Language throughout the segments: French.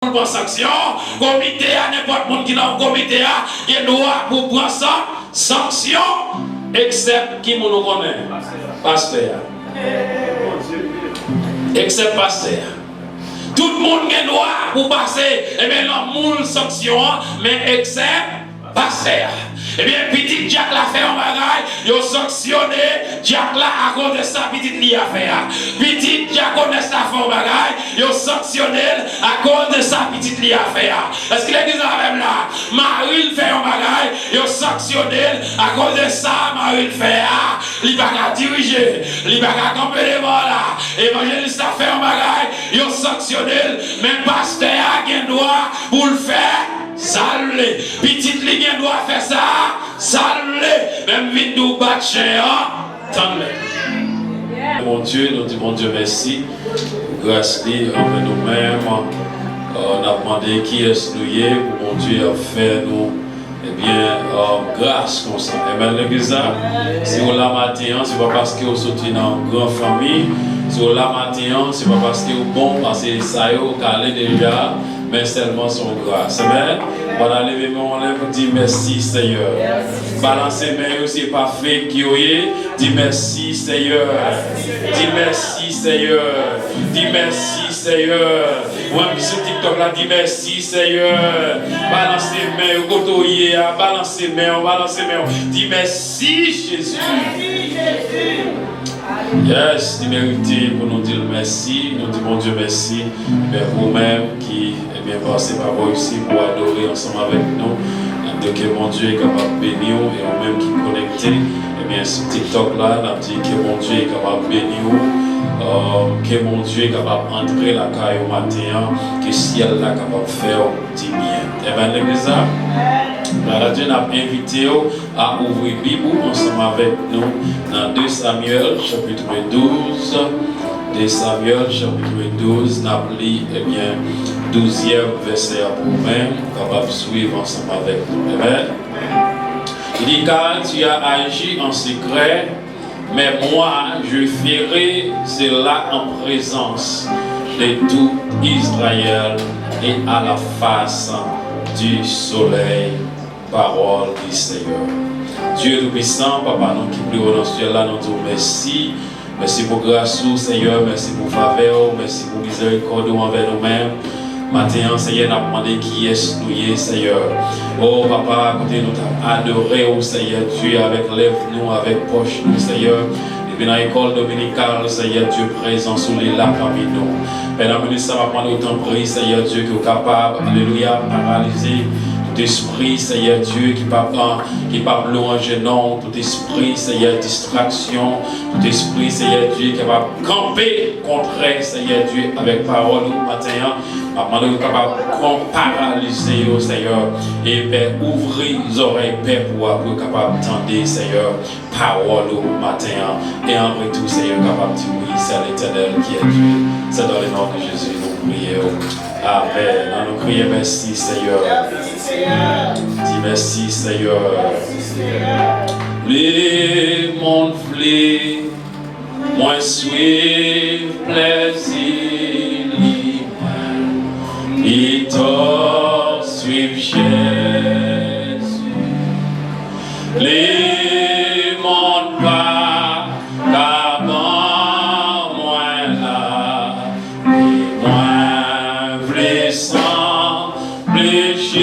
pour sanction, comité à n'importe monde qui dans le comité il a droit pour prendre sanction, except qui nous connaît, pasteur. Except pasteur. Tout le monde a droit pour passer, et bien la sanction, mais except pasteur. Eh bien, petit Jack l'a fait en bagaille, il a sanctionné Jack là à cause de sa petite li a fait. Petit Jack connaît sa fait en bagaille, il a sanctionné à cause de sa petite li a fait. Est-ce que l'église a même là? Marie fait en bagaille, il a sanctionné à cause de ça, Marie fait. Il va pas diriger, il va pas camper les morts là. Évangéliste a fait en bagaille, il a sanctionné, mais pasteur a un droit pour le faire. Salé, petite ligne doit faire ça, salé, même vite nous battre chien, Mon Dieu, nous disons mon Dieu merci, grâce envers nous-mêmes, on a demandé qui est-ce nous y est, pour mon Dieu a fait nous, eh bien, grâce comme ça. Et bien, l'église, si on l'a matin, c'est pas parce que vous sortez dans une grande famille, si on l'a matin, c'est pas parce que vous bon, parce que ça y est, calé déjà. Mais seulement son grâce. Amen. Voilà, levez-moi, on lève, dit merci Seigneur. Balancez mes yeux, c'est pas fait qui est. Dis merci Seigneur. Dis merci Seigneur. Dis merci Seigneur. Moi, sur TikTok là, dis merci Seigneur. Balancez mes yeux, côtoyer, balancez mes yeux, balancez mes yeux. Dis merci Jésus. Yes, tu mérites pour nous dire merci. Nous disons mon Dieu merci. Mais vous-même qui passez par vous ici pour adorer ensemble avec nous. Donc que mon Dieu est capable de bénir et vous-même qui connectez. Et bien sur TikTok là, on a dit que mon Dieu est capable de bénir. Que mon Dieu est capable d'entrer la caille au matin. Que le ciel est capable de faire du bien. Et bien l'église la Dieu n'a invité à ouvrir la Bible ensemble avec nous dans 2 Samuel chapitre 12. 2 Samuel chapitre 12, n'a pris eh bien 12e verset pour vous-même, capable de suivre ensemble avec nous. Amen. Il dit car tu as agi en secret, mais moi je ferai cela en présence de tout Israël et à la face du soleil. Parole du Seigneur. Dieu tout-puissant, Papa, nous qui prions dans ce ciel là, nous disons merci. Merci pour grâce, Seigneur. Merci pour faveur. Merci pour miséricorde envers nous-mêmes. Maintenant, Seigneur, nous demandé qui est nous, Seigneur. Oh, Papa, côté nous t'avons adoré, oh Seigneur, Dieu, avec lèvres, nous, avec poche, nous, Seigneur. Et dans l'école dominicale, Seigneur, Dieu présent sous les lacs parmi nous. Père, nous ça va prendre autant de prière, Seigneur, Dieu, qui est capable, alléluia, paralyser. Tout esprit, Seigneur Dieu, qui parle louange non, tout esprit, Seigneur, distraction, tout esprit, Seigneur Dieu, qui va camper contre, Seigneur Dieu, avec parole au matin, maintenant nous capable de paralyser, Seigneur, et Père, ouvrir les oreilles, Père, pour capable d'entendre, Seigneur, parole au matin, et en retour, Seigneur, capable de dire oui, c'est l'Éternel qui est Dieu. C'est dans le nom de Jésus, nous prions. Amen. Nous crions merci Seigneur. Dis merci Seigneur. Les mondes flés, moi suis plaisir, et toi suivre Jésus. Les mondes pas d'avant moi là, et moi v'lais sembler Jésus,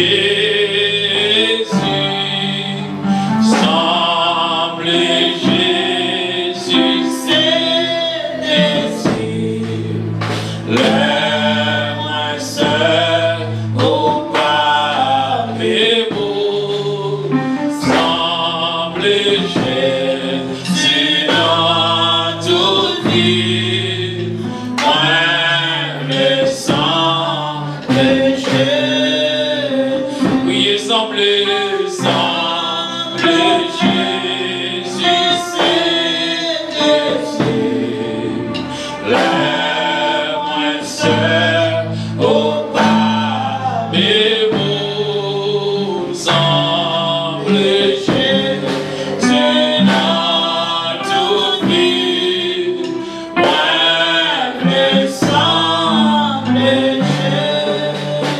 sembler Jésus, c'est désir. Le moins seul au pavé beau, sembler Jésus dans toute vie. Moi le sembler Jésus, oui sembler Jésus, c'est désir. Le moins seul au pavé beau, sembler Jésus dans toute vie. Moi le sembler Jésus.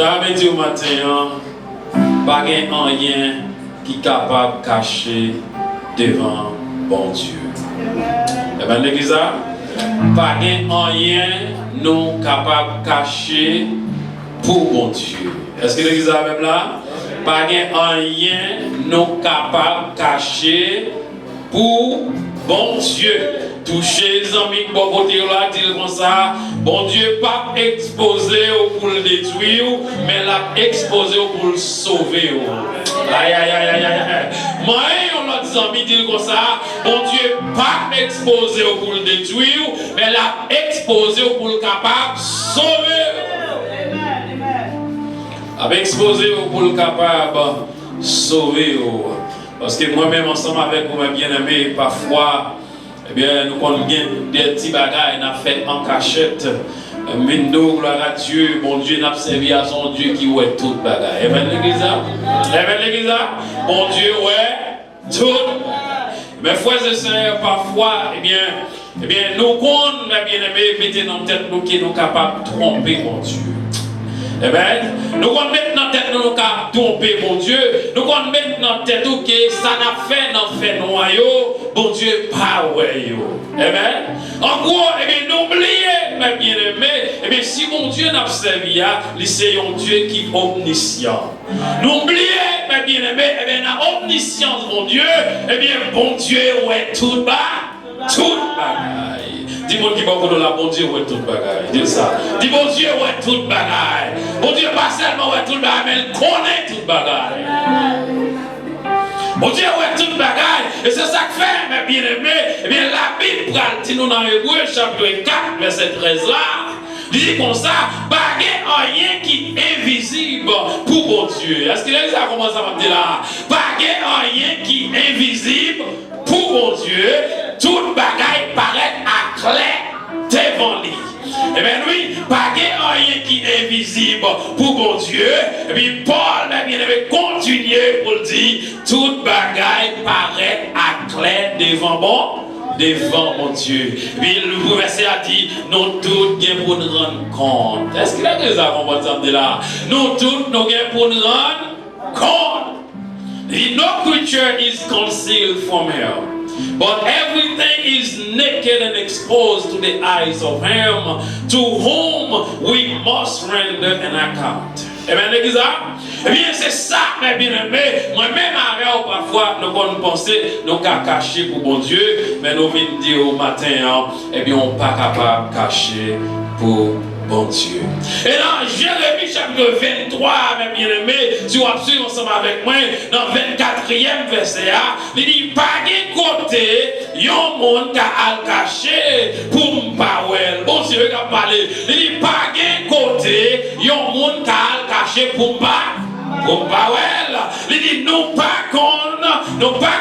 t'avais dit au matin, pas rien qui est capable de cacher devant bon Dieu. Eh bien, l'église, pas rien nous capable de cacher pour bon Dieu. Est-ce que l'église est même là? Pas rien nous capable de cacher pour bon Dieu. Toucher les amis qui bon côté là, dire comme ça, bon Dieu pas exposé pour le détruire, mais l'a exposé pour le sauver. Aïe aïe aïe aïe aïe. Moi, on l'a dit amis dire comme ça, bon Dieu pas exposé pour le détruire, mais l'a exposé pour le capable de sauver. A exposé pour le capable de sauver. Parce que moi-même ensemble avec vous, mes bien-aimés, parfois, eh bien, nous avons des petits bagages, nous avons fait en cachette. Mais nous, gloire à Dieu, mon Dieu, nous avons servi à son Dieu qui ouait tout bagages. Amen, l'église. Amen, l'église. Mon Dieu, ouais, tout. Mais frères et sœurs, parfois, eh bien, nous, quand mes bien-aimés, mettez dans la tête nous qui sommes capables de tromper, mon Dieu. Eh bien, nous allons mettre dans la tête nous capables de tromper, mon Dieu. Nous allons mettre dans la tête que ça n'a fait dans fait noyau, bon Dieu, pas ouais. Eh bien, en gros, eh bien, n'oubliez, mes bien-aimés, eh bien, si mon Dieu n'a pas servi, c'est un Dieu qui est omniscient. N'oubliez, mes bien-aimés, eh bien, la omniscience, mon Dieu, eh bien, bon Dieu, ouais, tout bas, tout bagaille. Dis-moi qui va vous la bon Dieu, ouais, tout bagaille. Dis ça. Dis bon Dieu, ouais, tout bagaille. Bon Dieu, pas seulement, ouais, tout bagaille, mais il connaît tout bagaille. Bon Dieu, ouais, tout bagaille. Et c'est ça que fait, mes bien-aimés. Eh bien, la Bible, dit nous dans Hébreux, chapitre 4, verset 13 là. Il dit comme ça, pas rien qui est invisible pour bon Dieu. Est-ce qu'il a dit ça comment ça va dire là? Pas rien qui est invisible pour bon Dieu. Toute bagaille paraît à clair devant lui. Eh bien oui, pas rien qui est invisible pour bon Dieu. Et puis Paul, bien aimé, continue pour le dire, toute bagaille paraît à clair devant mon Dieu. Puis le verset a dit, nous tous bien pour nous rendre compte. Est-ce qu'il a que ça qu'on va dire là? Nous tous nous bien pour nous rendre compte. No creature is concealed from him, but everything is naked and exposed to the eyes of him to whom we must render an account. Amen, l'église. Eh bien, c'est ça, mes bien-aimés. Moi-même, parfois, nous avons pensé, nous avons caché pour bon Dieu, mais nous venons dire au matin, eh bien, on n'est pas capable de cacher pour bon Dieu. Et dans Jérémie chapitre 23, mes bien-aimés, si vous suivez ensemble avec moi, dans le 24e verset, il dit, pas de côté, il y a un monde qui a caché pour m'pawel. Bon Dieu, il a parlé. Il dit, pas de côté, il y a un monde qui a caché pour m'pawel. Il dit, nous pas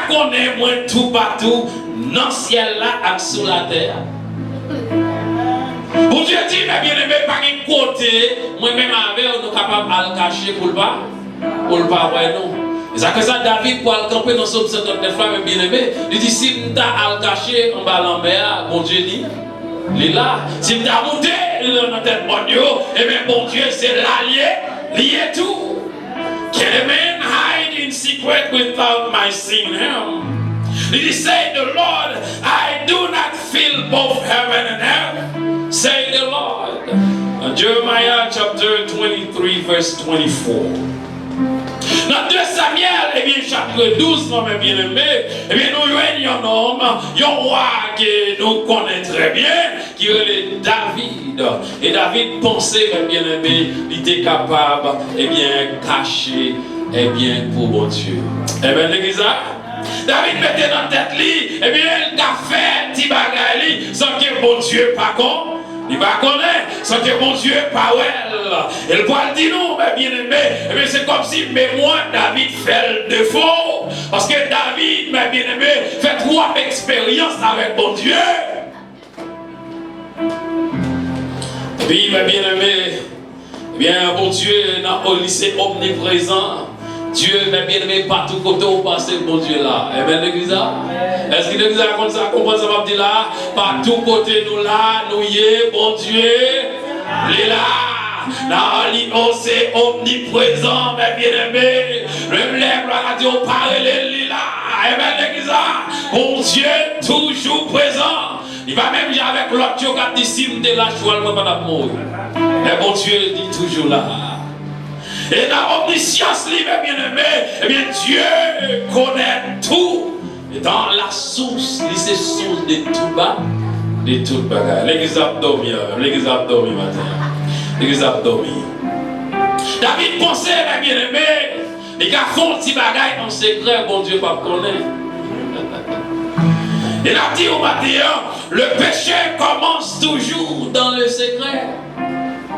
connaître moins tout partout, dans le ciel là, et sous la terre. Bon Dieu dit, mais bien aimé, par un côté, moi-même avec, nous sommes capables de le cacher pour le pas. Pour le pas, ouais, non. C'est que ça, David, pour le camper dans son 59 fois, mais bien aimé, il dit, si nous avons le cacher en bas de la mer, bon Dieu dit, il est là. Si nous avons monté dans notre tête, eh bien, bon Dieu, c'est là, lié tout. Can a man hide in secret without my seeing him? Did he say, the Lord, I do not fill both heaven and earth? Say the Lord. Jeremiah chapter 23, verse 24. Dans 2 Samuel, eh bien, chapitre 12, mes bien-aimés, eh bien, nous voyons un homme, un roi que nous connaissons très bien, qui est David. Et David pensait, mes bien-aimés, il était capable, eh bien, cacher, eh bien, pour mon Dieu. Eh bien, l'église, David mettait dans la tête, eh bien, il a fait petit bagay, sans que mon Dieu pas con. Il va connaître, sans que mon Dieu pas well. Et le poil dit non, bien aimé, mais c'est comme si, mais moi, David fait le défaut. Parce que David, bien aimé, fait 3 expériences avec mon Dieu. Puis, bien aimé, bien, mon Dieu, dans le lycée omniprésent. Dieu, mais bien aimé, partout côté où passe bon Dieu là. Eh bien, l'église là. Est-ce que l'église a comme ça, comprend ça, va dire là? Partout côté nous là, nous y est, bon Dieu, il est là. Non, c'est omniprésent, mes bien-aimés. Le lève la radio, parle les là. Amen, l'église. Mon Dieu, toujours présent. Il va même dire avec l'autre qui a dit si je la choix, je ne vais pas mourir. Mais mon Dieu dit toujours là. Et dans l'omniscience, mes bien-aimés, eh bien, Dieu connaît tout. Et dans la source, c'est source de tout bas, de tout bagage. L'église a dormi, l'église a dormi matin. L'église a dormi. David pensait, mes bien-aimés, les gars font petit bagaille en secret, bon Dieu, pas connaître. Il a dit au matin, le péché commence toujours dans le secret.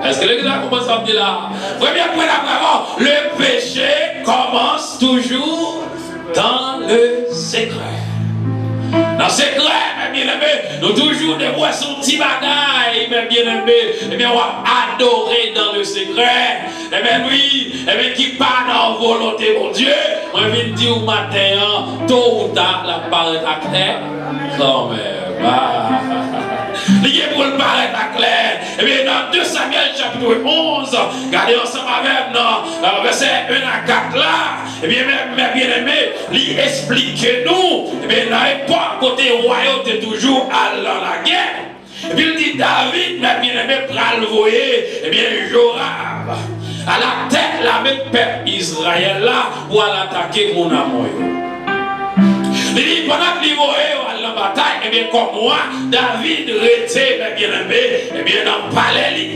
Est-ce que l'église a commencé à dire là? Premier point d'avant, le péché commence toujours dans le secret. Dans le secret, mes bien-aimés, nous toujours des voix son petit bagaille, mes bien-aimés, et bien on va adorer dans le secret. Et bien oui, et bien qui part dans la volonté, mon Dieu, on vient dire au matin, tôt ou tard, la parole est claire. Quand même, l'idée pour le paraître à clair. Et bien dans 2 Samuel chapitre 11, regardez ensemble avec nous, verset 1 à 4 là, et bien mes bien-aimés, il explique nous, et bien dans l'époque, côté royauté toujours à la guerre. Et puis il dit David, mes bien-aimés, pour le voyer, et bien Joram, à la tête la même peuple Israël là, pour attaquer mon amour. Il dit, pendant que voyait à la bataille, et bien comme moi, David était, mes bien-aimés, et bien dans le palais.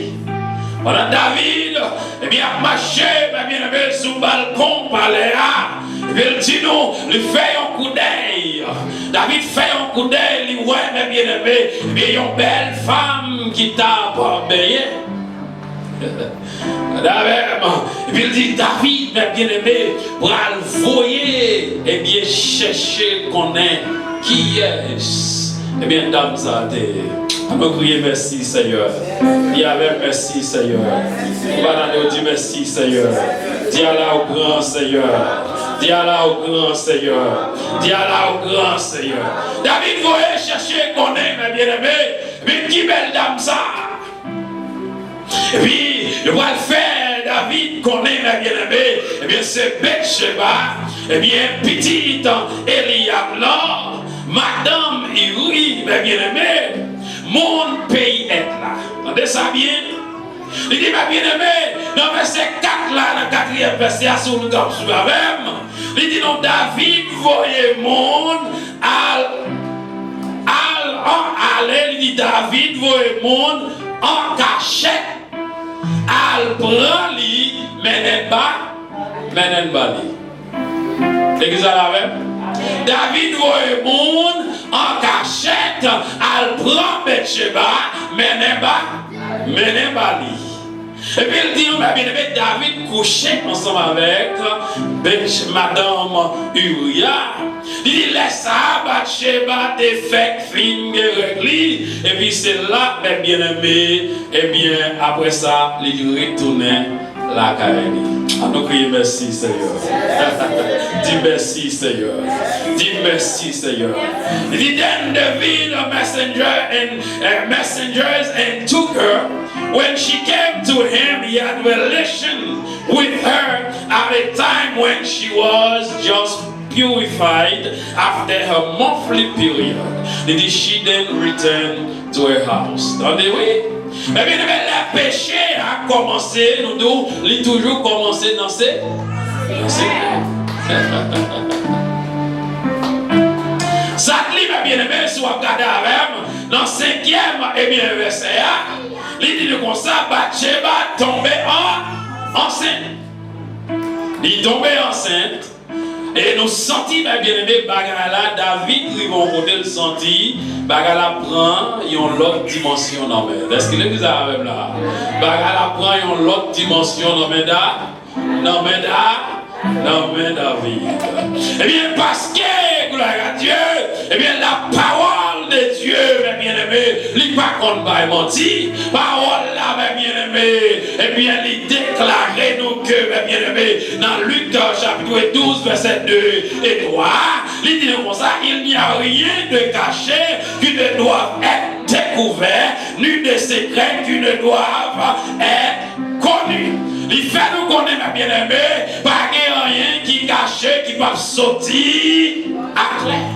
Pendant David, et bien marché, mes bien-aimés, sous le balcon palais. Et bien il dit nous, il fait un coup d'œil. David fait un coup d'œil, il voit, mes bien-aimés, et bien une belle femme qui t'a barbé. Et puis il dit David, mes bien-aimés, pour le voyer, et bien chercher qu'on est qui est. Eh bien, dame, ça a été. On va crier merci, Seigneur. Dis avec merci, Seigneur. On va dire merci, Seigneur. Dis à la au grand Seigneur. Dis à la au grand Seigneur. Dis à la au grand Seigneur. David voyait chercher qu'on est, mes bien-aimés. Mais qui belle dame ça. Et puis, je vais le faire, David, qu'on est mes bien-aimés. Eh bien, c'est Bathsheba. Eh bien, petite Eliab là. Madame Uri, mes bien-aimés. Mon pays est là. Entendez ça bien? Il dit, mes bien-aimés, dans verset 4 là, dans le 4e verset, sur le top sur la même. Il dit, non, David, voyez monde, il dit, David, voyez monde, en cachette. Al prend li, menen ba li. L'église à la même. David voit monde en cachette, al prend Bathsheba, menen ba li. Et puis il dit, David couchait ensemble avec Madame Uriah. Il dit, laisse ça, Bathsheba, défait, fin, régli. Et puis c'est là, mes bien-aimés, et bien après ça, il retournait la carrière. À nous crier merci, Seigneur. Dis merci, Seigneur. Dis merci, Seigneur. Il dit, then David, messengers and took her. When she came to him, he had relation with her at a time when she was just purified after her monthly period. Did she then return to her house? Entendez-vous? Mais bien, le péché a commencé, nous devons toujours commencer dans ces ça dit, mes bien-aimés, si vous regardez avec dans le 5e et bien verset, il dit comme ça, Bathsheba tombait enceinte. Il tombait enceinte. Et nous sentis, mes bien-aimés, Bagala, David, ils vont côté le senti, Bagala prend une autre dimension dans le. Est-ce que l'église a même là? Bagala prend une autre dimension dans le. David. Eh bien, parce que, gloire à Dieu, eh bien, la parole de Dieu, mes bien-aimés, il n'est pas qu'on va mentir. Parole là, mes bien-aimés, eh bien, il déclare nous que, mes bien-aimés, dans Luc chapitre 12, verset 2 et 3, il dit comme ça, il n'y a rien de caché qui ne doit être découvert, ni de secret qui ne doivent être connu. Il fait nous connaître, mes bien-aimés, pas rien qui caché, qui peut sortir à clair.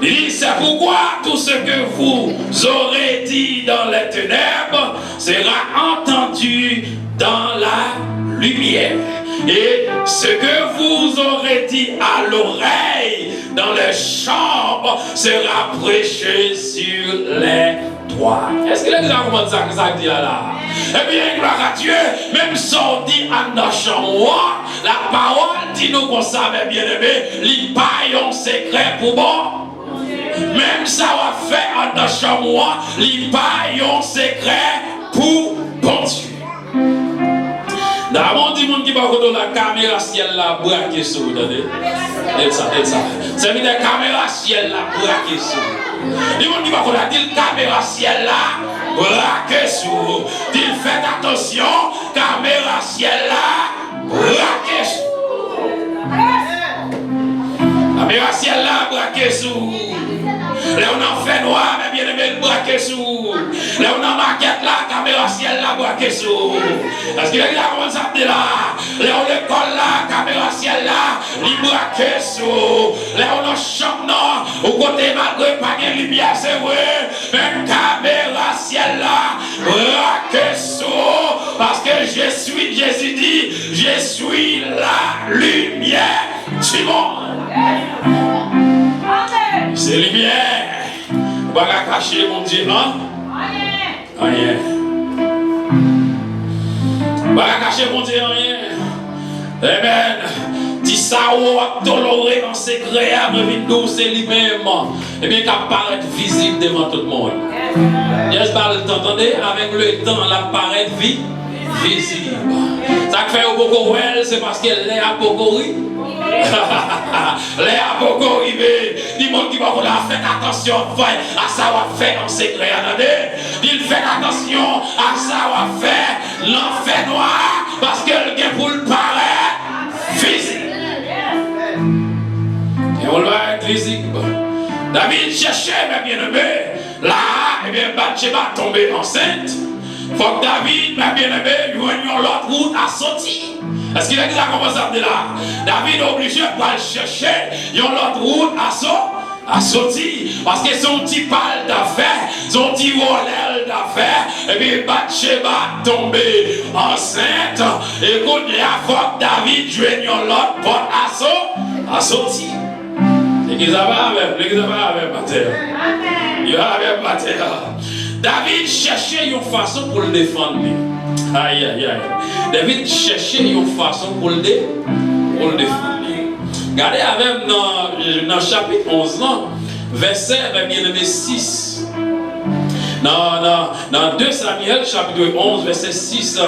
Il dit, c'est pourquoi tout ce que vous aurez dit dans les ténèbres sera entendu dans la lumière. Et ce que vous aurez dit à l'oreille dans les chambres sera prêché sur les toits. Est-ce que les gens comprennent ça que ça dit là? Eh bien, gloire à Dieu, même sorti en notre chambre, la parole dit nous qu'on savait bien aimé, il pas un secret pour bon. Même ça va faire en notre chambre, il pas un secret pour bon Dieu. D'abord, dit monde qui va regarder la caméra ciel là braquer sur vous, attendez. Et ça. C'est une caméra ciel là braquer sur vous. Dit monde qui va regarder la caméra ciel là braquer sur vous. Dit faites attention, caméra ciel là braquer sur vous. Caméra ciel là braquer sur vous. Là on a fait noir, mais bien aimé le braquer sous. Là on a maquette là, caméra ciel là, braquer sous. Parce que là, comment ça dit là? Là on l'école là, caméra ciel là, il braquer sous. Là on a chambre non, au côté malgré pas de lumière, c'est vrai. Mais caméra ciel là, braquer sous. Parce que je suis, Jésus dit, je suis la lumière du monde. C'est lumière. On va cacher mon Dieu, non? Rien. On va cacher mon Dieu, rien. Amen. Dis ça ou à tolérer en secret, à me c'est lui-même. Et bien, qu'à paraître visible devant tout le monde. Yes, t'entendez? Avec le temps, la paraître visible. Ça fait beaucoup elle, c'est parce qu'elle est à beaucoup les a beaucoup arrivé. Dis-moi qui va faire attention à ça va faire en secret. Il fait attention à ça va faire l'enfer noir parce qu'elle vient pour le paraître visible. Et on va être visible. David cherchait, mes bien-aimés. Là, eh bien, Bathsheba tombée enceinte. Faut que David, mes bien-aimés, lui l'autre route à sortir. Est-ce qu'il a déjà commencé à dire là? David est obligé de chercher une autre route à sortir. Parce que son petit pal d'affaires, son petit volet d'affaires, et puis Bathsheba tombée enceinte. Écoute, il faut que David joigne l'autre porte à sortir. L'église va avec Bataille. Il va avec Bataille. David cherchait une façon pour le défendre. Aïe, aïe, aïe. David cherchait une façon pour le défendre. Regardez avec dans le chapitre 11, verset 6. Dans 2 Samuel, chapitre 11, verset 6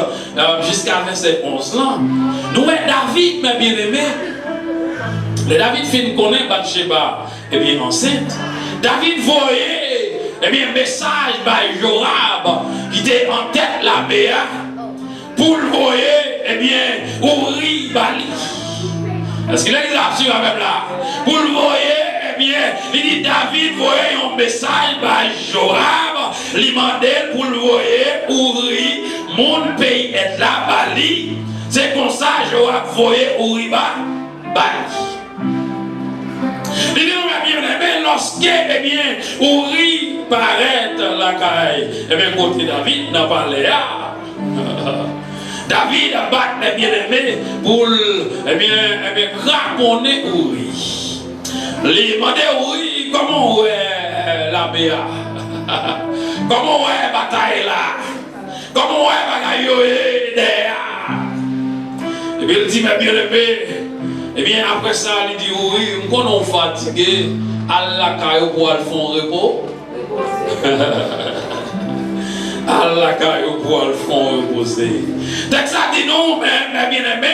jusqu'à verset 11. Nous, David, mes bien-aimés, David fait connaître Bathsheba, et bien enceinte. David voyait un message par Jorab qui était en tête la Béa. Pour le voyer, Uri Bali. Est-ce qu'il a des absurdes même là? Pour le voyer, il dit David voyait un message par Jorab, il demandait pour le voyer, Uri, mon pays est là, Bali. C'est comme ça, Jorab voyait Uri Bali. Il dit, bien, lorsque, Uri paraît la caille, côté David n'a pas l'air. David a battu bien aimé pour craponner Uri. Il demandait Uri comment est la Béa? Comment est la bataille là? Comment est la bataille derrière? Et puis il dit, mais bien aimé, après ça, il dit Uri, quand on est fatigué, à la caille pour aller faire un repos. Allah caillou pour le fond reposer. Donc ça dit non, mais bien aimé,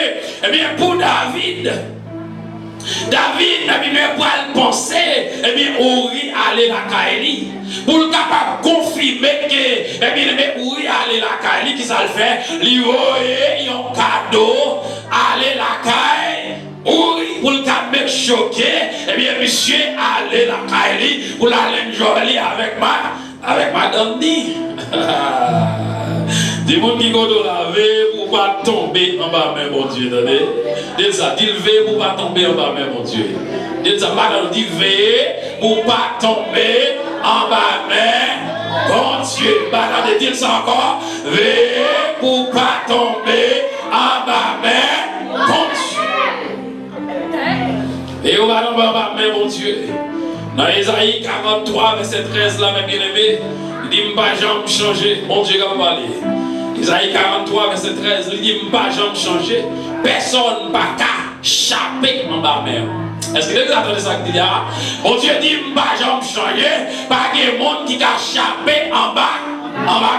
pour David, pour le penser, Uri allait la Kaili. Pour le capable confirmer que, Uri allait la Kaili, qui ça le fait, lui voyait un cadeau, allait la Kaili. Uri, pour le capable choqué, monsieur allait la Kaili, pour l'aller jolie avec madame dit. Des gens qui vont laver pour pas tomber en bas, mais mon Dieu, attendez. Dis ça, dis lever pour pas tomber en bas, mais mon Dieu. Dis ça, madame, dis veiller pour pas tomber en bas, mais bon Dieu. Madame, dis ça encore, veiller pour pas tomber en bas, mais bon Dieu. Et on va tomber en bas, mais bon Dieu. Dans Isaïe 43, verset 13, là, mes bien-aimés, il dit, m'pas jamais changer. Mon Dieu, quand parler. Isaïe 43, verset 13, il dit, m'pas jamais changer. Personne n'a qu'à chaper en bas même. Est-ce que vous entendez ça qu'il y a? Mon Dieu dit, m'pas jamais changer. Pas de monde qui a chaper en bas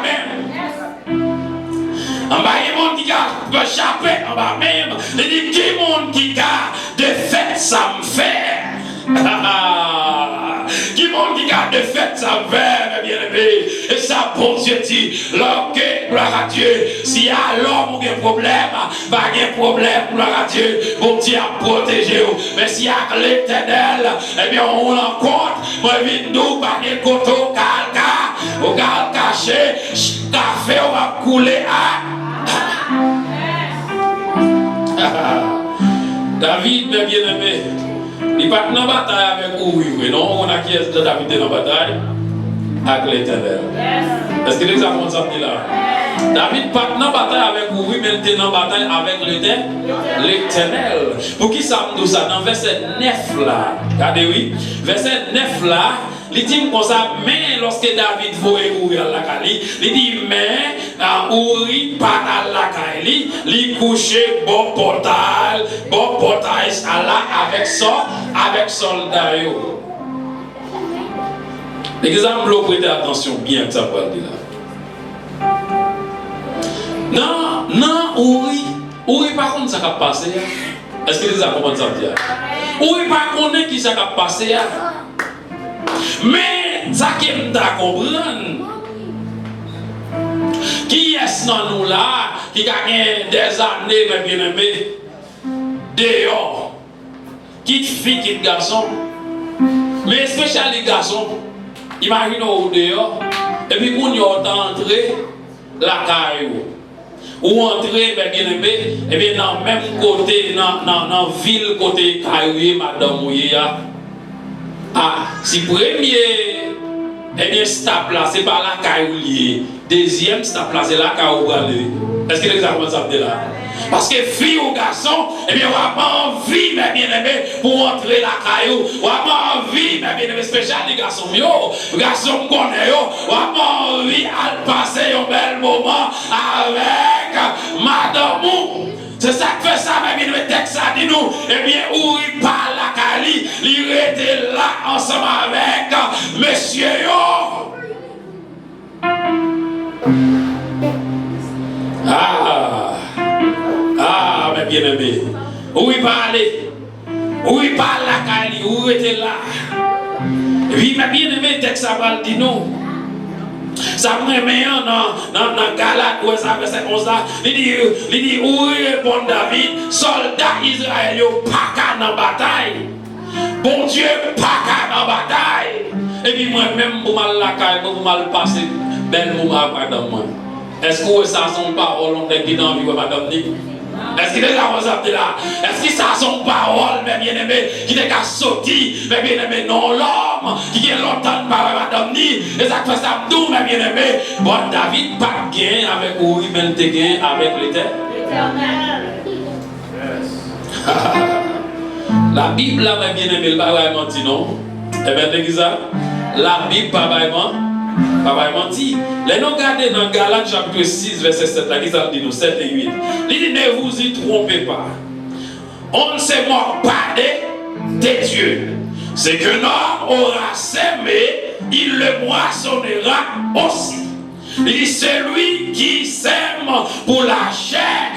même. En bas, il y a des gens qui a chaper en bas même. Il dit, qui est monde qui a de fait ça me fait? Qui monde qui a de fait ça fait, bien aimé. Et ça, bon Dieu dit, lorsque, gloire à Dieu, s'il y a l'homme ou un problème, pas de problème, gloire à Dieu, bon Dieu a protégé. Mais s'il y a l'éternel, eh bien, on rencontre, moi, vite nous, pas de coteau, calca, au gal caché, café, on va couler à. David, mes bien-aimés, il n'est pas dans la bataille avec Uri, non? On a qui est de David dans la bataille avec l'éternel. Est-ce que les gens ça dit là? David n'est pas dans la bataille avec Uri, mais il était dans la bataille avec l'éternel. Pour qui ça me dit ça? Dans verset 9 là, regardez oui, verset 9 là, il dit comme ça, mais lorsque David voyait Uri à la Kali, il dit, mais Uri pas à la Kali, il couchait bon portail là avec soldat. L'exemple, prêtez attention bien que ça parle de là. Non, Uri par contre ça va passer. Est-ce que les gens comprennent ça dire? Uri par contre qui ça va passer. Mais ça qui me da comprendre qui est dans nous là qui a des années mes bien-aimés dehors qui fille qui garçon mais spécial les garçons imaginez au dehors et puis quand vous entrez la caillou ou entrer mes bien-aimés et bien dans le même côté dans ville côté caillou madame Ouya. Ah, si premier, eh bien, stop là, c'est pas la caillou. Deuxième stop là, c'est la caillou. Est-ce que les gens vont s'appeler là? Parce que fille ou garçon, eh bien, on a pas envie, mes bien-aimés, pour entrer la caillou. On a pas envie, mes bien-aimés, spécial les garçons, garçons connaissent, on a pas envie à passer un bel moment avec madame. C'est ça que fait ça, mais bien le texte ça dit nous. Eh bien, où il parle la Kali, il était là ensemble avec monsieur yo. Mais bien aimé. Où il parlait, où il parle la Kali, où il était là. Et puis, mais bien aimé, le texte ça va dit nous. Ça me remet dans Galate, où ça verset 11 là. Il dit, où répond David, soldat Israël, pas qu'à dans bataille. Bon Dieu, pas qu'à dans bataille. Et puis moi-même, pour mal la caille, pour mal passer, bel moment après dans moi. Est-ce que ça sont paroles, on est qui dans vie, madame Nick? Est-ce qu'il est là, là? Est-ce que ça sont paroles, mes bien-aimés, qui n'est qu'à sauter, mes bien-aimés, non l'homme, qui est longtemps de parler madame Ni, et ça fait ça tout, mes bien-aimés. Bon, David, pas gain avec Uri, mais il gain avec l'éternel. La Bible, là, mes bien-aimés, pas vraiment dit non. Eh bien, c'est ça. La Bible, pas vraiment dit. Les noms gardés dans Galates chapitre 6, verset 7, la Bible dit nous 7 et 8. Il dit ne vous y trompez pas. On ne se moque pas des dieux. C'est que l'homme aura semé, il le moissonnera aussi. Il dit celui qui sème pour la chair,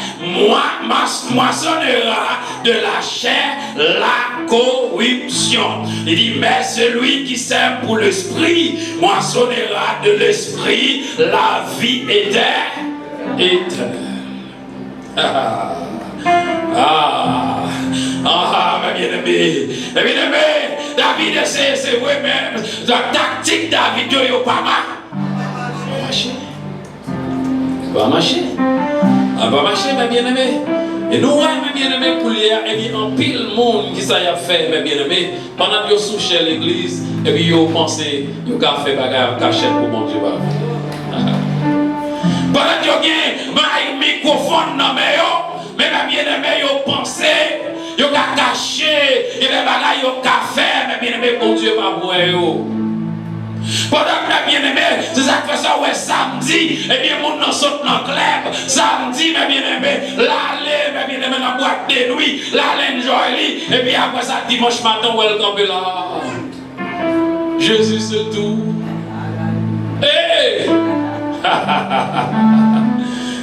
moissonnera de la chair la corruption. Il dit mais celui qui sème pour l'esprit, moissonnera de l'esprit la vie éternelle. Mais bien aimé, David, c'est vrai même, la tactique David, il n'y a pas mal. Va marcher. Va marcher, mes bien-aimés. Et nous, mes bien-aimés, pour les en pile monde qui ça y a fait, mes bien-aimés, pendant que vous souchez l'église, et puis vous pensez, vous avez fait bagarre cachette pour mon Dieu. Pendant que vous avez un microphone dans mais mes bien-aimés, vous pensez, vous avez caché, et les bagailles, vous avez fait, mes bien-aimés, pour Dieu, pas pour vous. Pendant que mes bien-aimés, c'est ça que fait ça, ouais, samedi, et bien, mon nom saute dans le club, samedi, mes bien-aimés, l'aller, mes bien-aimés, dans la boîte de nuit, l'aller, enjoy, et puis après ça, dimanche matin, welcome là. Jésus, c'est tout. Hey!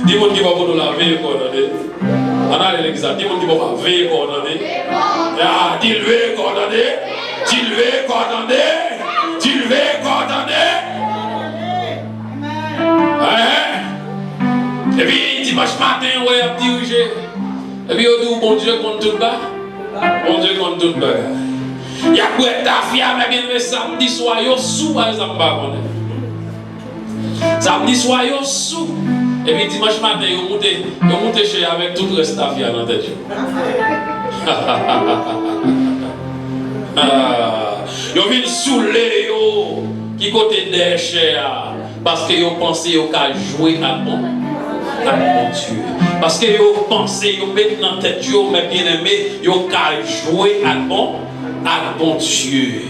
Dis-moi qui va pour nous laver, coordonner. On a l'église, dis-moi qui va pas veiller, coordonner. Dis-le, coordonner. Dis-le, coordonner. Dis-le, coordonner. Et puis, dimanche matin, ouais, à diriger. Et puis, on dit, bon Dieu, contre tout bas. Bon Dieu, contre tout bas. Il y a quoi ta fille, mais bien, mais samedi soir, yo sous, par exemple, samedi soir, yo sous. Et puis dimanche matin, yo monte chez avec tout le reste de ta fille dans la tête. Yo vient saouler yo, qui côté des chers, parce que yo pensez yo qu'à jouer à bon Dieu. Parce que yo pensez yo mettre dans la tête yo, mais bien aimé, yo qu'à jouer à bon Dieu.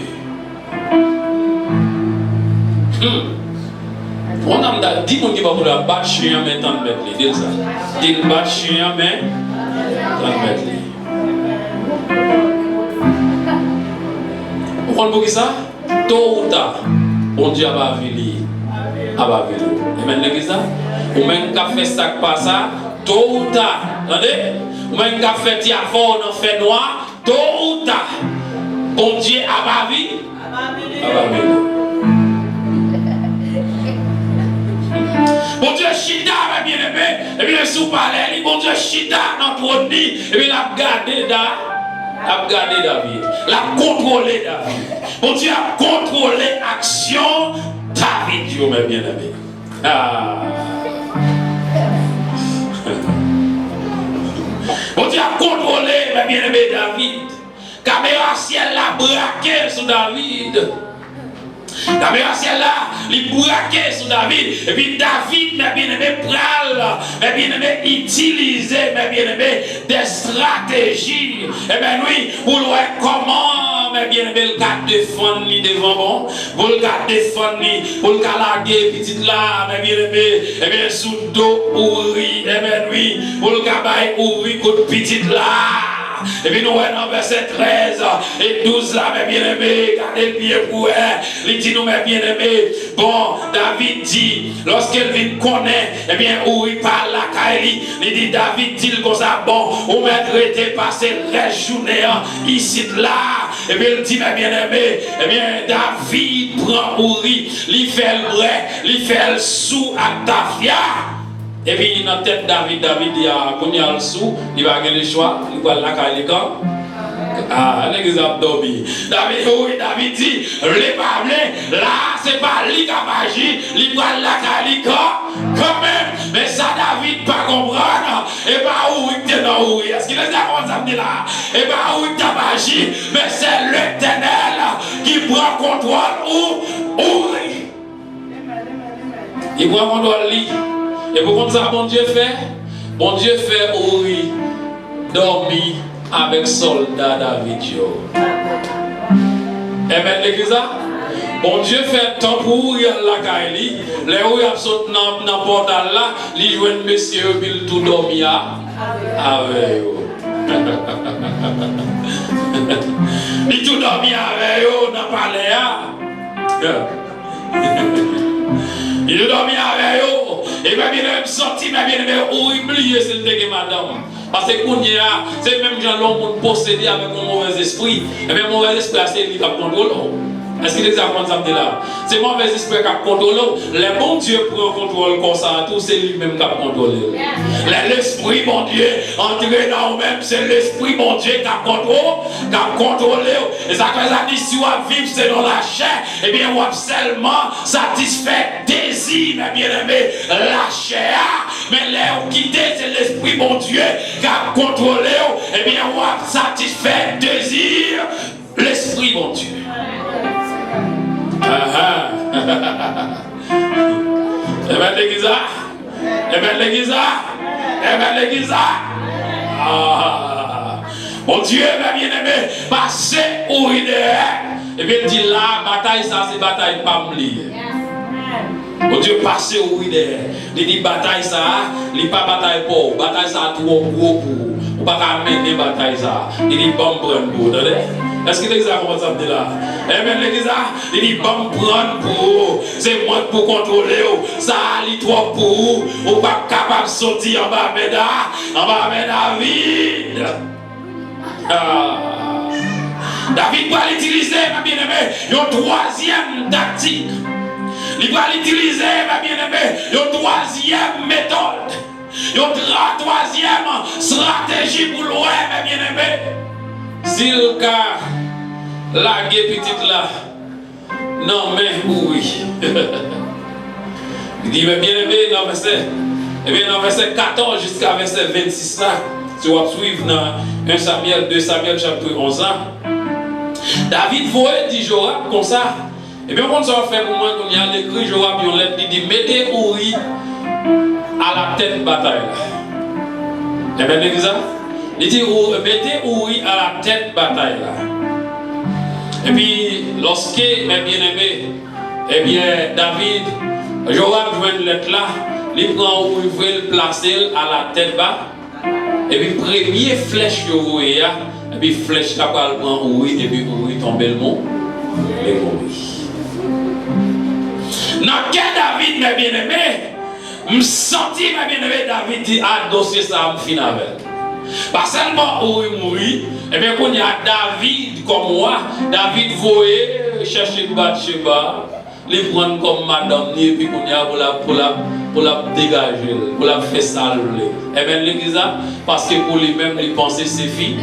On a dit qu'on va vouloir battre chien mais tant de mettre les deux ça. Dit battre chien mais tant de mettre les. Vous comprenez ça? Tôt ou tard, bon Dieu va venir. Et maintenant qu'est-ce ça? Ou même qu'à faire ça pas ça, tôt ou tard, attendez? Ou même qu'à faire tiafort dans fait noir, tôt ou tard, bon Dieu va venir. Bon Dieu chita, mes bien-aimés, et puis le sous-palais, bon Dieu chita dans notre nid, et puis il a gardé David, il a contrôlé David. Bon Dieu a contrôlé l'action David, mes bien-aimés. Bon Dieu a contrôlé, mes bien-aimés, David. Caméra ciel l'a braqué sur David. La meilleure ciel là, il braquait sur David. Et puis David, mes bien-aimés, pral, mes bien-aimés, utiliser, mes bien-aimés, des stratégies. Et bien oui, pour voir comment, mes bien-aimés, le cas défendre devant bon, pour le cas défendre, pour le cas larguer, petite là, mes bien-aimés, et bien sous dos ouvri, et bien oui, pour le cas bail ouvri, coup de petite là. Et puis nous dans verset 13 et 12 là, mes bien-aimés, gardez bien pour elle. Il dit nous, mes bien-aimés, bon, David dit, lorsqu'elle vient connaître, eh bien, où il parle la Kaili, il dit, David dit comme ça, bon, où m'être été passé la journée ici là. Et puis il dit, mes bien-aimés, eh bien, David prend Ouri, il fait le vrai, il fait le sous à Tafia. Et puis dans la tête David dit quand il y a le sou, il va gagner le choix, il va la caler quand. L'exemple d'Obi. David dit, les pablés, là c'est pas lui qui a agi, il va la caler quand même. Mais ça David pas comprendre, et pas où il était dans où. Est-ce qu'il est d'accord ça me dit là? Et pas où il a agi, mais c'est l'Éternel qui prend contrôle où il prend contrôle lui. Et pour ça, bon Dieu fait Uri dormir avec soldat David. Et maintenant, l'église, bon Dieu fait temps pour Uri la Kaili, les Uri a sauté dans le portal là, les jeunes messieurs, ils tout dormir avec eux. Ils tout dormir avec eux dans le palais. Il dormit avec eux. Et bien, il sorti, mais bien, ou oublié, c'est le madame. Parce que c'est même gens l'homme pour posséder avec un mauvais esprit. Et bien, mauvais esprit, c'est lui qui va contrôler. Est-ce qu'il est comme ça là? C'est mauvais esprit qui a contrôlé. Le bon Dieu prend contrôle comme ça, tout c'est lui-même qui a contrôlé. L'esprit, mon Dieu, entré dans nous-mêmes, c'est l'esprit, mon Dieu, qui a contrôlé. Et ça fait ça dit, si on vivre selon la chair, eh bien, on seulement satisfait désir, mais bien aimé, la chair. Mais là, on quitte, c'est l'esprit, mon Dieu, qui a contrôlé. Eh bien, on satisfait désir, l'esprit, mon Dieu. Amen l'église. Amen l'église. Amen l'église. Mon Dieu, bien aimé, passez au idéal. Et bien dit là, bataille ça, c'est bataille pas m'lié. Mon Dieu, passez au idéal. Il dit bataille ça, il pas bataille pour. Bataille ça trop gros pour. Ou pas amener bataille ça. Il dit bon prendre pour. Est-ce que l'église a commencé à dire là? Amen, l'église a dit, bon, prendre pour c'est moi pour contrôler. Ça, il trop pour ou pas capable de sortir en bas, David. David va l'utiliser, ma bien-aimée, une troisième tactique. Il va l'utiliser, ma bien-aimée, une troisième méthode. Une troisième stratégie pour l'ouest, ma bien-aimée. S'il cas la petite là, non mais oui. Il dit, mais bien aimé, dans verset 14 jusqu'à verset 26 là, tu vas suivre dans 1 Samuel, 2 Samuel chapitre 11 là. David voyait dit Joab comme ça. Et bien quand ça va faire pour moi, quand il y a l'écrit Joab, il dit, mettez Uri à la tête de bataille là. Et bien l'église ça? Il dit, mettez Uri à la tête de bataille là. Et puis, lorsque, mes bien-aimés, eh bien, David, Joab joue une lettre là, il prend Uri, il veut le placer à la tête bas. Et puis, première flèche que vous voyez, et puis, flèche qui prend Uri, et puis Uri tombe le mot, et Uri. Dans quel David, mes bien-aimés, me sentis, mes bien-aimés, David dit, ah, dossier ça, me fin avec. Pas seulement Uri mourir, et bien qu'on y a David comme moi, David voyait chercher Bathsheba, les prendre comme madame, et puis qu'on y a pour la dégager, pour la faire saluer. Et bien l'église, parce que pour lui-même, il pensait c'est fini.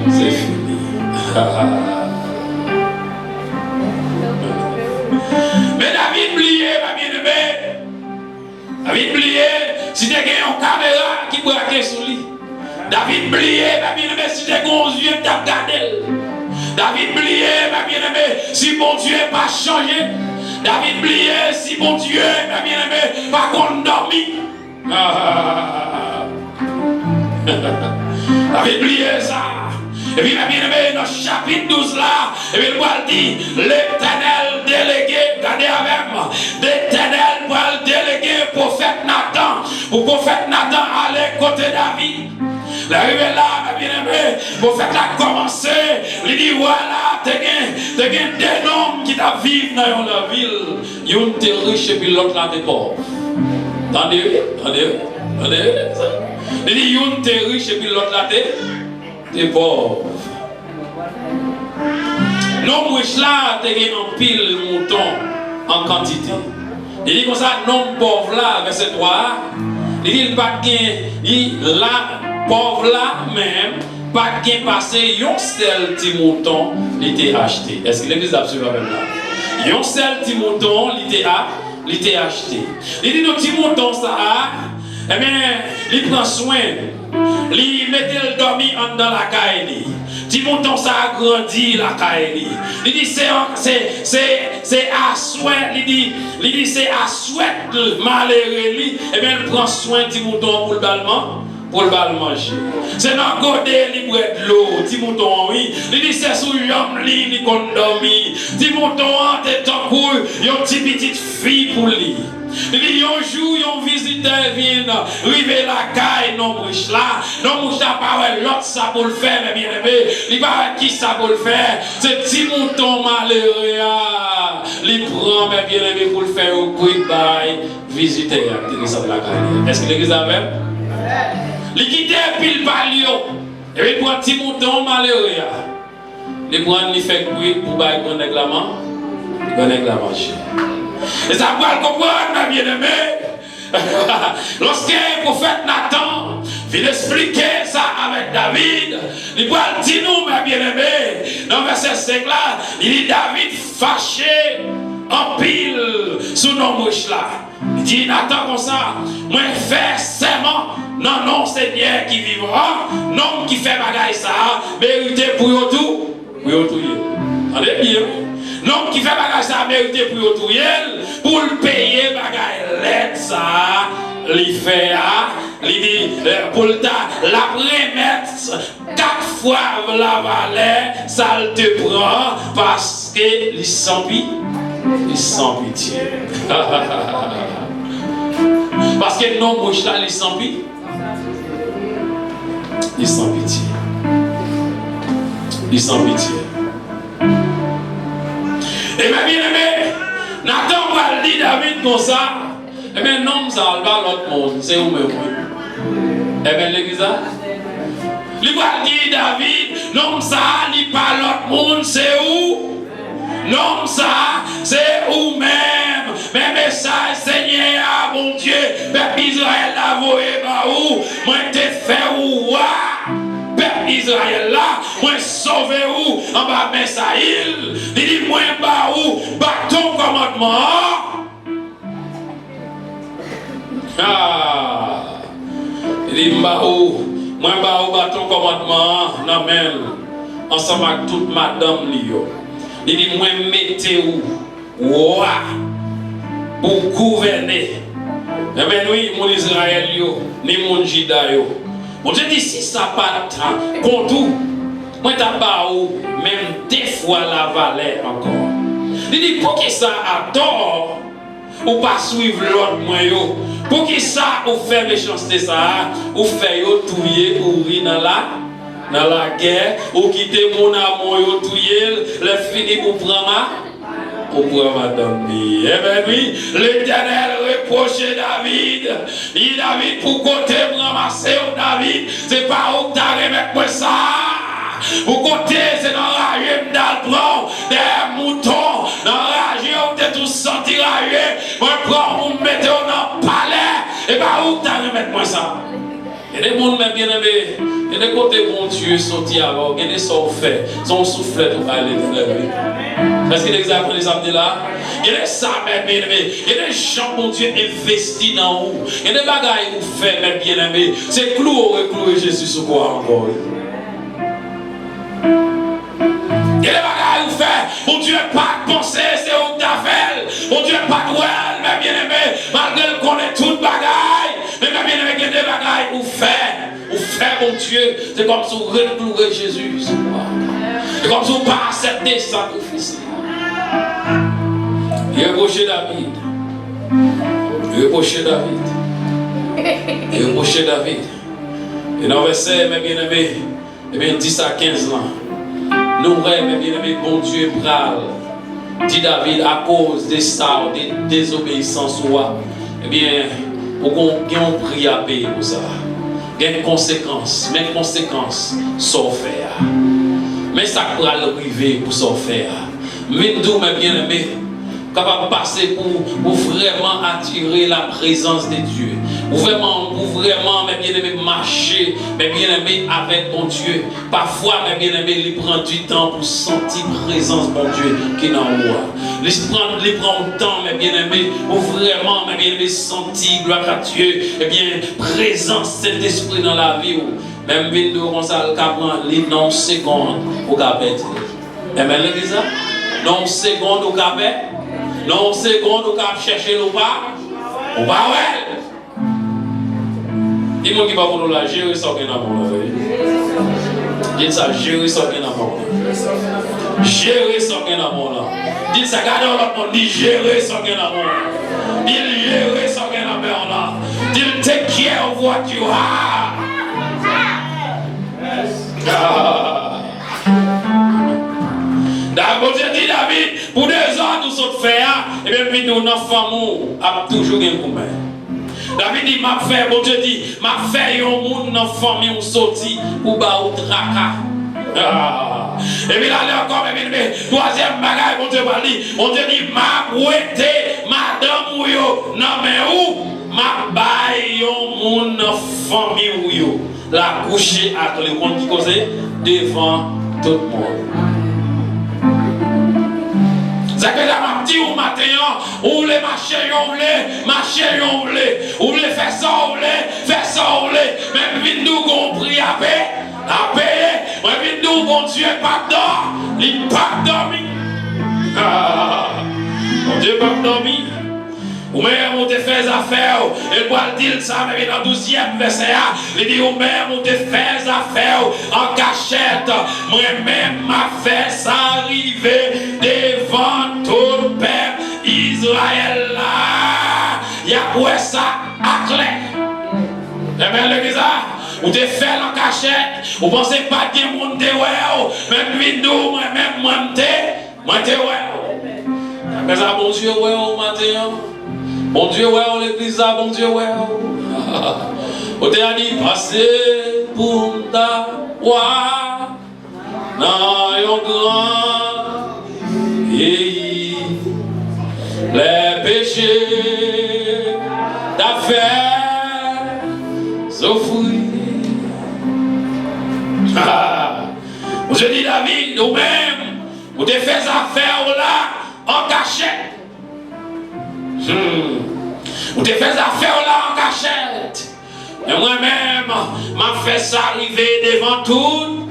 C'est fini. Mais David oubliait, ma bien-aimée. David oubliait, si tu as une caméra qui braquait sur lui. David oubliait, ma bien-aimée, si tu as un yeux qui t'a regardé. David oubliait, ma bien-aimée, si mon Dieu n'a pas changé. David oubliait, si mon Dieu, ma bien-aimée, pas qu'on dormi. David oubliait ça. Et puis, ma bien-aimée, dans le chapitre 12 là, et puis il va dire, l'Éternel délégué, regardez avec moi, l'Éternel va le déléguer prophète Nathan, pour prophète Nathan aller côté David. L'arrivée là, ma bien-aimée, prophète a commencé, il dit, voilà, t'es des hommes qui t'a vivre dans la ville, y'ont été riches et puis l'autre là t'es pauvre. Attendez, il dit, y'ont été riches et puis l'autre là t'es pauvre. L'homme riche là, t'es un pile mouton en quantité. Il dit comme ça, l'homme pauvre là, verset 3, il dit, il là, pauvre là même, pas qu'un passé, yon seul petit mouton, il était acheté. Est-ce que l'église a suivi avec là? Yon seul petit mouton, il était acheté. Il dit, nos petits moutons, ça a, eh bien, il prend soin. Il mettait le dormi dans la caille. Petit mouton ça a grandi la caille. Il dit c'est à souhait. Il dit c'est à souhait malheureux. Et bien il prend soin petit mouton pour le bal manger. C'est dans godé il boit de l'eau. Petit mouton oui. Il dit c'est sous jambe il qu'on dormi. Petit mouton en tête en cours. Yon petite fille pour lui. Il dit, un jour, un visiteur vient, river la caille, non mouche là, non mouche là, pas l'autre ça pour le faire, mais bien aimé, il pas qui ça pour le faire, c'est petit mouton malheureux, il prend, mais bien aimé, pour le faire au goodbye, visiteur, l'église de la caille. Est-ce que l'église a même? Il quitte puis le palio, et il prend petit mouton malheureux, Les prendre, les faire courir pour bailler pour réclamant. Pour réclamer. Et ça va le comprendre, ma bien-aimée. Lorsqu'un prophète Nathan vient expliquer ça avec David, il va dire nous, ma bien-aimée, dans verset 5 là, il dit David fâché en pile sous nos mouches là. Il dit Nathan comme ça, moi fais serment, non, Seigneur qui vivra, non qui fait bagaille ça, mérité pour tout, allez bien. Non qui fait bagaille ça mérité pour tout pour le payer bagaille l'aide ça li fait li dit pour le la remettre 4 fois la valeur ça te prend parce que il sans pitié parce que non mouche là il sans pitié il sans pitié. Et ma bien-aimée, Nathan va dire David comme ça. Eh bien, non, ça va pas l'autre monde, c'est vous-même. Eh bien, l'église, il va dire David, non, ça n'est pas l'autre monde, c'est où? Non, ça, c'est vous-même. Mais message, Seigneur, mon Dieu, peuple Israël, la voie, bah où? Moi, t'ai fait où? Peuple Israël là, moi sauvé où en bas Messaïl, il dit moi bas où bâton commandement. Il dit bas où moi bas où bâton commandement, non mais ensemble avec toute madame Lio. Il dit moi mettez où roi pour gouverner. Eh bien oui, mon Israël yo, ni mon Juda yo. Bon, je dis si ça pas de temps, pour tout, moi t'as pas même 2 fois la valeur encore. Il dit pour qui ça a tort, ou pas suivre l'autre moyen, pour qui ça ou fait méchanceté ça, ou fait yo touyer ou ri dans la guerre, ou quitter mon amour yo touyer, le fini pour prendre pour madame. Eh bien oui, l'Éternel reprochait David. Il David pour côté pour ramasser David. C'est pas où t'as remettre moi ça. Pour côté c'est dans la rue d'Albron, des moutons, dans la rue où t'es tout senti la rue. Moi prends pour me mettre dans le palais. Et pas où t'as remettre moi ça. Il y a des gens bien aimés. Il y a des côtés bon Dieu sorti avant. Il y a des sorts faits. Son soufflet pour aller frère. Est-ce qu'il y a des exemples de ça là? Il y a des ça, bien aimés. Il y a des gens, bon Dieu, investis dans vous. Il y a des bagailles que vous faites, mes bien-aimés. C'est clouer Jésus sur quoi encore? Il y a des bagailles que vous faites. Bon Dieu, pas de pensée, c'est où tu as fait. Bon Dieu, pas de well, mes bien-aimés. Malgré qu'on ait toute bagaille. Mais mes bien-aimés, il y a des bagailles que vous faites. Vous faites, mon Dieu. C'est comme si vous reclouez Jésus sur quoi? C'est comme si vous ne pas accepter ce sacrifice. Il reprochait David. Et dans le verset, mes bien-aimés, 10 à 15 ans, nous rêvons, mes bien-aimés, bon Dieu, pral, dit David, à cause de ça, de désobéissance, eh bien, on a pris à payer pour ça. Il y a des conséquences, mais conséquences sont faites. Mais ça pourra l'arriver pour s'en faire. Mais nous, mes bien-aimés, capable de passer pour vraiment attirer la présence de Dieu. Pour vraiment, mes bien-aimés, marcher, mes bien-aimés, avec mon Dieu. Parfois, mes bien-aimés, il prend du temps pour sentir la présence de mon Dieu qui est en moi. Il prend du temps, mes bien-aimés, pour vraiment, mes bien-aimés, sentir, gloire à Dieu, eh bien, présence de cet esprit dans la vie. Même Vindo Gonzalo Cabran, il dans une seconde au Capet. Et bien, l'église, dans une seconde au Capet, dans une seconde au Cap chercher le pas, au pas, ouais. Dis-moi qui va pour nous la gérer ça qui est dans mon oreille. Dites ça, gérer ça qui est dans mon oreille. Gérer ça qui est dans mon oreille. Dites ça, regardez l'autre monde, dit gérer ça qui est dans mon oreille. Dites gérer ça qui est dans mon oreille. Dites take care of what you have. D'abord, j'ai dit David, pour 2 ans, nous sommes faits, et bien, puis nous, notre famille, a toujours un commun. David dit, m'a fait, bon Dieu dit, m'a fait un monde, notre famille, on sorti, pour bas au tracas. Et puis là encore, mais troisième bagaille, mon Dieu va dire, mon Dieu dit, ma bouette, madame ou yo, non mais où, ma baille yon moun famille ou yo, la coucher à tout le monde qui cause devant tout le monde. C'est que là, m'a dit au matin, ou voulez marcher, ou voulez faire ça, ou voulez, même vite nous compris à payer, même vite nous, bon Dieu, pardon, il pas dormi. Mon Dieu, pas dormi. Ou même on te fait affaire, et pour dire ça, mais dans le 12e verset, il dit ou même on te fait affaire en cachette, moi-même m'a fait ça arriver devant tout le peuple Israël là. Il y a quoi ça à clair. Amen, l'église. Ou te fait en cachette, ou pensez pas que mon te ouais, même vidéo, moi-même moi te ouais. Mais ça, bon Dieu, ouais, au matin. Bon Dieu, ouais, l'église là, bon Dieu, ouais. On t'a dit, passez pour ta roi, dans un grand pays, les péchés d'affaires s'offrir. Je dis, David, nous-mêmes, vous te faites affaire là, en cachette. Vous te faites affaire là en cachette. Et moi-même, m'a fait ça arriver devant tout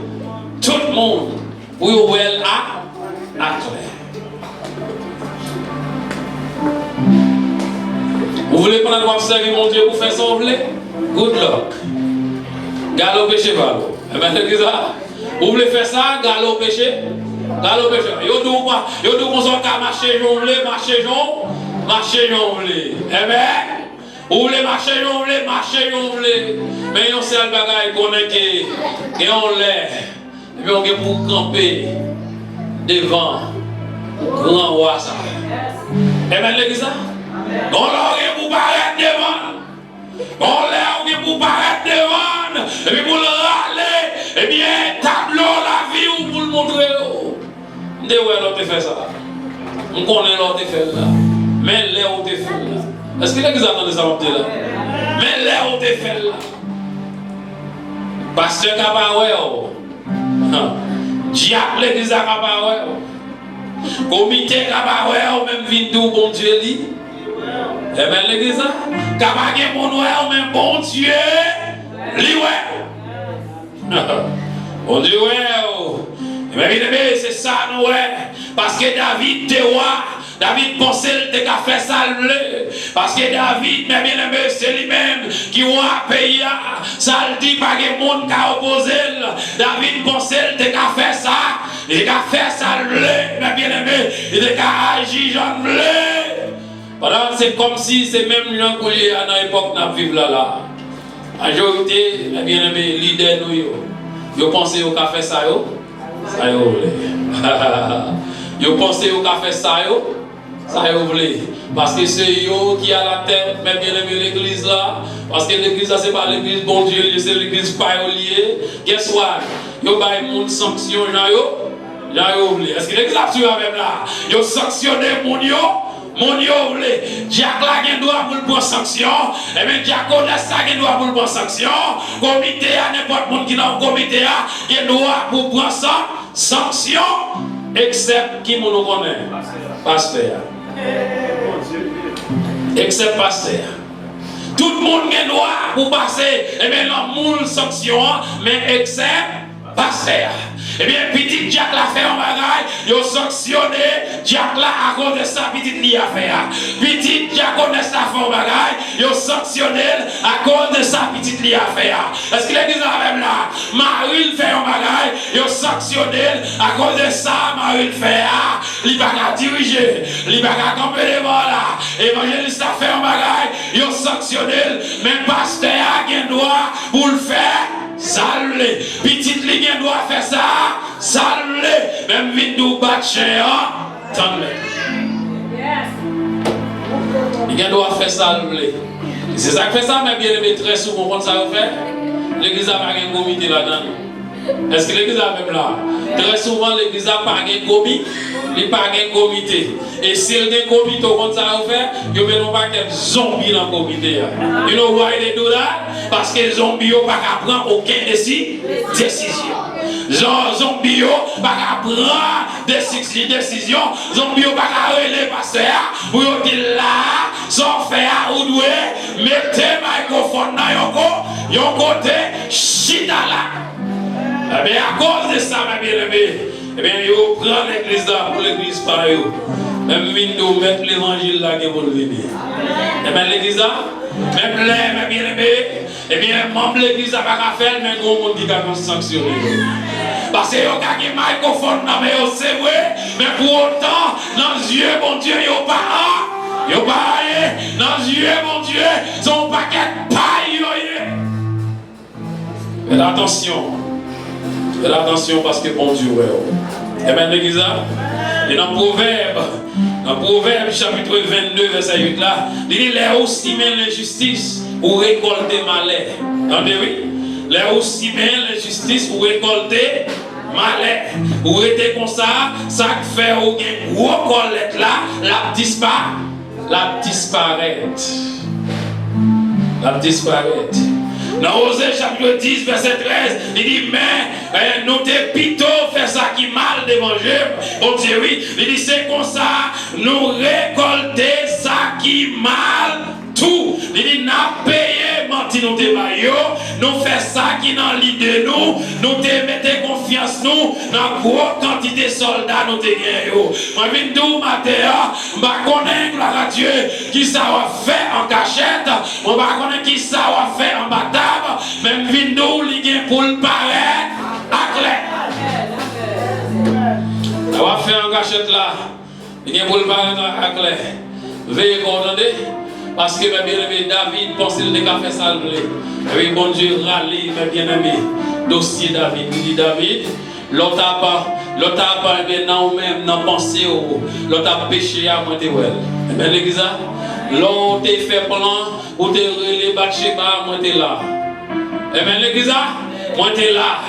le monde. Pour vous à clair. Vous voulez qu'on a observé mon Dieu pour faire ça, vous voulez? Good luck. Galopez cheval. Eh bien, c'est ça. Vous voulez faire ça? Galopez cheval. Yo dou qu'on s'en marcher, marcher, eh bien, vous voulez marcher, mais on sait le bagage qu'on est et on l'est. Et puis on est pour camper devant grand roi ça. Eh bien, l'église, on est pour paraître devant. On est pour paraître devant. Et puis pour le râler, eh bien, tableau la vie ou pour le montrer. De où est-ce que fait ça? On connaît l'autre fait là. Mais là où tu fait là. Est-ce que l'église attendait ça là? Mais là où tu fait là. Pasteur Kabaoué. Diable l'église Kabaoué. Comité Kabaoué, même vidéo bon Dieu lit. Eh bien l'église Kabaoué mon ou même bon Dieu lit ouais. Bon Dieu ouais. Mais c'est ça nous ouais. Parce que David te roi. David pensait qu'il a fait ça. Parce que David, mais bien aimé, c'est lui-même qui a payé. Ça ne dit pas que le monde qui a opposé. David pensait qu'il a fait ça. Il a fait ça, mais bien aimé, il a agi j'en voilà, c'est comme si c'est même lui qu'on est à l'époque où nous vivons là. La majorité, mais bien aimé, leader nous, ils pensent qu'il a fait ça. Ça y est. Ils pensent qu'il a fait ça. Ça y est, parce que c'est eux qui a la tête, mais bien aimé l'église là. Parce que l'église là, c'est pas l'église bon Dieu, c'est l'église pas liée. Guess what? Yo ba moun sanction, est-ce que l'église là, tu as même là? Yo sanctionné mon yo voulez. Diacre là, qui doit pour le prendre sanction. Et bien, Diacre connaît ça, qui doit pour le prendre sanction. Comité, à n'importe monde qui dans le comité, qui doit pour prendre sanction. Except qui nous connaît? Pasteur. Except pasteur. Tout le monde a droit pour passer, et bien, la sanction, mais except pasteur. Eh bien, petit Jack l'a fait en bagaille, il a sanctionné Jack là à cause de sa petite lit à faire. Petit Jack connaît sa fait en bagaille, il a sanctionné à cause de sa petite lit à faire. Est-ce qu'il est dit ça même là? Marie fait en bagaille, il a sanctionné à cause de ça, Marie le fait. Il va pas diriger, il va pas camper devant là. Évangéliste a fait en bagaille, il a sanctionné, mais pasteur a un droit pour le faire. Salé, petite ligne doit faire ça, salé, même vite nous battre chien, attendez. Il doit faire ça, c'est ça que fait ça, mais bien aimé très souvent, quand ça fait, l'église a pas un comité là-dedans. Est-ce que l'église a même là? Très souvent, l'église n'a pas de comité. Il n'y a pas de comité. Et si il y a un comité, comme ça va faire, il n'y a pas de zombies dans le comité. You know why they do that? Parce que les zombies n'ont pas qu'à prendre aucune décision. Genre, zombies n'ont pas qu'à prendre décision. Zombies n'ont pas qu'à relever pasteur. Pour dire là, sans faire ou doué, mettez le microphone dans yon côté, chita là. Eh bien, à cause de ça, ma bien-aimée, eh bien, ils prennent l'église là pour l'église par eux. Même nous mettre l'évangile là qui vont venir. Eh bien, l'église là, même les, ma bien-aimée, eh bien, membre de l'église là, pas faire, mais gros monde qui a sanctionné. Parce que vous avez un microphone là, mais c'est vrai, mais pour autant, dans les yeux, mon Dieu, ils n'ont pas. Ils n'ont pas rien. Dans les yeux, mon Dieu, ils ont un paquet de paille. Faites attention. Faites attention parce que bon Dieu est. Et bien l'église et dans Proverbe chapitre 22 verset 8 là, il dit les aussi bien l'injustice ou récolter malheur. Entendez-vous? Les aussi bien l'injustice ou récolter malheur. Ou rester comme ça fait ou une gros collecte là, la disparaître. Dans Osée chapitre 10 verset 13, il dit mais nous te plutôt faire ça qui mal devant Dieu. Bon Dieu oui, il dit c'est comme ça nous récolter ça qui mal tout. Il dit n'a payé menti nous te baillons, nous fait ça qui dans l'idée nous te mettez confiance nous dans gros quantité de soldats nous te gagnons. Moi viens d'où matin, bah connaître gloire à Dieu qui ça va faire en cachette, on va connaître qui ça va faire en bataille. Même Vindo, il y a pour le paraître à clair. On va faire un gâchette là. Il y a pour le paraître à clair. Veuillez coordonner. Parce que mes bien-aimés, David pensait qu'il a fait ça. Et oui, bon Dieu, râler, mes bien-aimés. Dossier David. Il dit David, l'autre a pas bien non même dans pensée, l'autre a péché à moi de well. Et bien l'église, l'autre fait plan, ou te relé Bathsheba, moi t'es là. Et bien l'église, moi t'es là.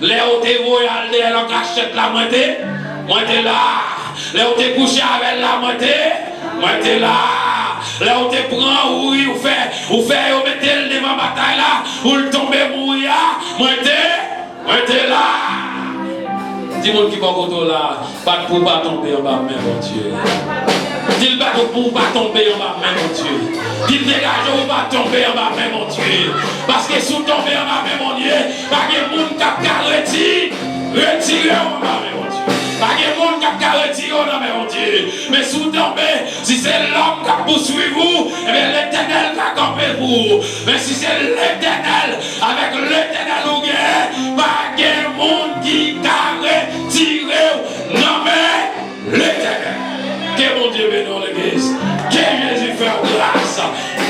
Les où t'es voyal de la cachette là, moi t'es là. Les où t'es couché avec la moi t'es là. Les où t'es prend ou fait, ou mettez le devant bataille là, ou le tomber mourir, moi t'es là. Dis-moi qui va côté là, pas pour pas tomber en bas, mais mon Dieu. Dis le bateau pour pas tomber en bas, mais mon Dieu. Dis le dégage pour pas tomber en bas, mais mon Dieu. Parce que sous tomber en bas, mais mon Dieu, pas de monde qui a retiré en bas, mais mon Dieu. Pas de monde qui a retiré en bas, mais mon Dieu. Mais sous tomber, si c'est l'homme qui a poursuivi vous, eh bien l'éternel qui a campé vous. Mais si c'est l'éternel, avec l'éternel ou bien, pas de monde qui a retiré, non mais l'éternel. Que mon Dieu bénisse l'église. Que Jésus fait grâce.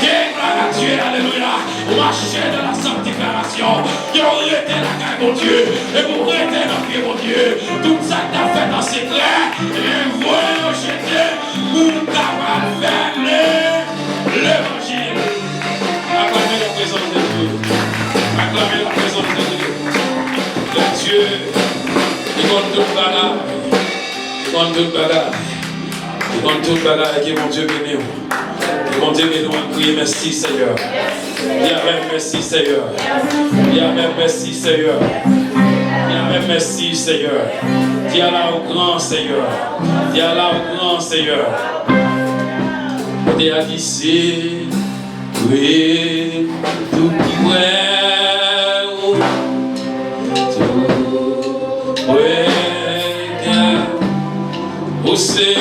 Que gloire à Dieu. Alléluia. Marchez dans la sanctification. Que vous arrêtez la caille, mon Dieu. Et vous arrêtez dans pied, mon Dieu. Tout ça que tu as fait dans secret. Et vous rejetez pour capable faire l'évangile. Acclamez la présence de Dieu. Acclamez la présence de Dieu. Le Dieu, il compte toute bagarre. Il compte toute bagarre. Et dans toute bagarre, que mon Dieu bénisse. Que mon Dieu bénisse, on crie merci Seigneur. Dis Amen, merci Seigneur. Dis Amen, merci Seigneur. Dis Amen, merci Seigneur. Dis Allah au grand Seigneur. Dis Allah au grand Seigneur. Dis à qui c'est, oui, tout qui ouais, tout, ouais, où c'est.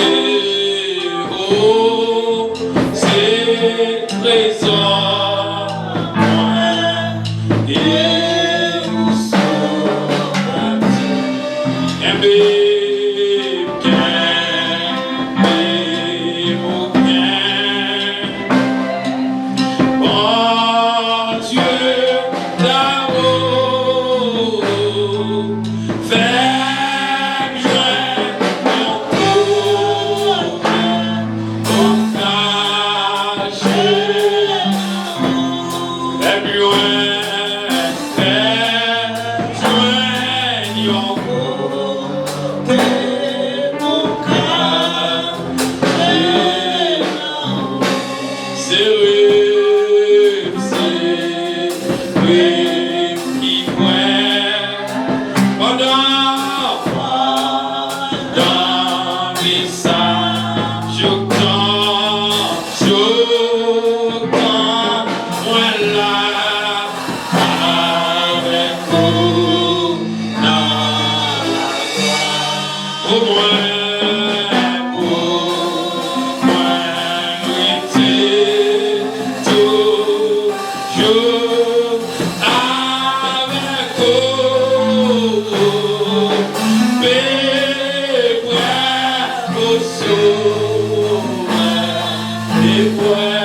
It was